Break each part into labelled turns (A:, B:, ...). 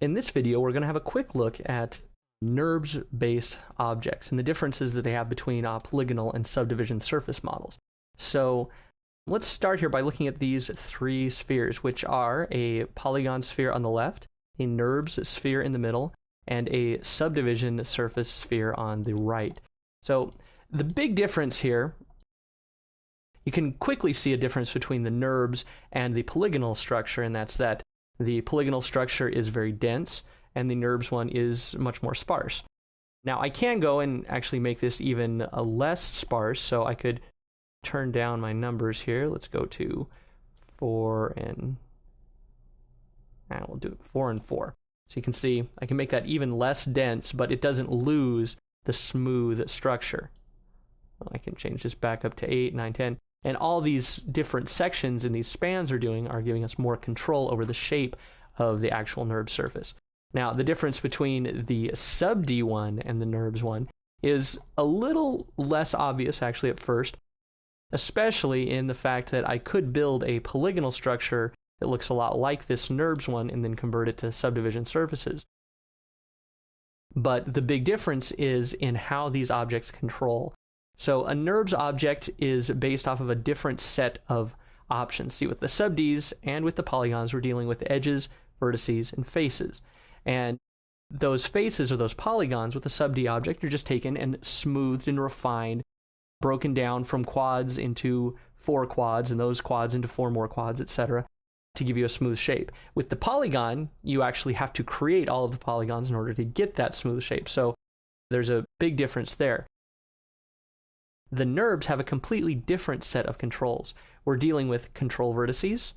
A: In this video, we're going to have a quick look at NURBS-based objects and the differences that they have between polygonal and subdivision surface models. So let's start here by looking at these three spheres, which are a polygon sphere on the left, a NURBS sphere in the middle, and a subdivision surface sphere on the right. So the big difference here, you can quickly see a difference between the NURBS and the polygonal structure, and that's that the polygonal structure is very dense, and the NURBS one is much more sparse. Now, I can go and actually make this even less sparse, so I could turn down my numbers here. Let's go to 4 and we'll do it 4 and 4. So you can see I can make that even less dense, but it doesn't lose the smooth structure. I can change this back up to 8, 9, 10. And all these different sections in these spans are giving us more control over the shape of the actual NURBS surface. Now, the difference between the sub-D one and the NURBS one is a little less obvious actually at first, especially in the fact that I could build a polygonal structure that looks a lot like this NURBS one and then convert it to subdivision surfaces. But the big difference is in how these objects control. So a NURBS object is based off of a different set of options. See, with the sub-Ds and with the polygons, we're dealing with edges, vertices, and faces. And those faces or those polygons with the sub-D object are just taken and smoothed and refined, broken down from quads into 4 quads, and those quads into 4 more quads, etc., to give you a smooth shape. With the polygon, you actually have to create all of the polygons in order to get that smooth shape. So there's a big difference there. The NURBS have a completely different set of controls. We're dealing with control vertices,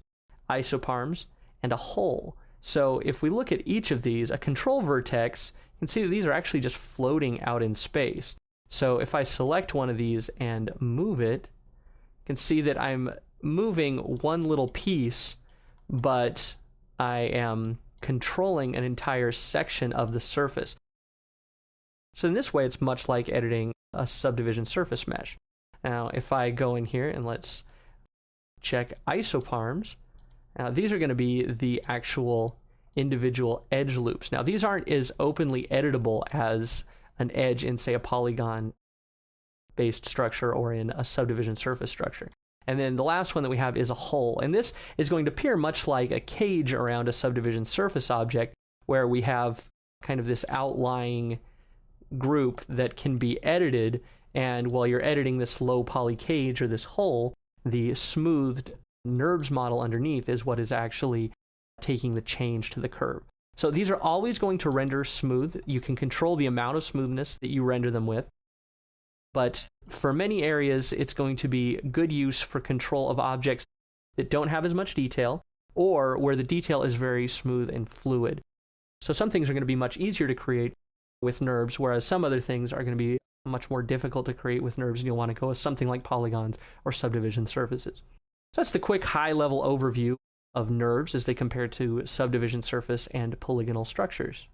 A: isoparms, and a hole. So if we look at each of these, a control vertex, you can see that these are actually just floating out in space. So if I select one of these and move it, you can see that I'm moving one little piece, but I am controlling an entire section of the surface. So in this way, it's much like editing a subdivision surface mesh. Now, if I go in here and let's check isoparms, now these are going to be the actual individual edge loops. Now, these aren't as openly editable as an edge in, say, a polygon-based structure or in a subdivision surface structure. And then the last one that we have is a hole. And this is going to appear much like a cage around a subdivision surface object, where we have kind of this outlying group that can be edited, and while you're editing this low poly cage or this hole, the smoothed NURBS model underneath is what is actually taking the change to the curve. So these are always going to render smooth. You can control the amount of smoothness that you render them with, but for many areas it's going to be good use for control of objects that don't have as much detail, or where the detail is very smooth and fluid. So some things are going to be much easier to create with NURBS, whereas some other things are going to be much more difficult to create with NURBS, and you'll want to go with something like polygons or subdivision surfaces. So that's the quick high-level overview of NURBS as they compare to subdivision surface and polygonal structures.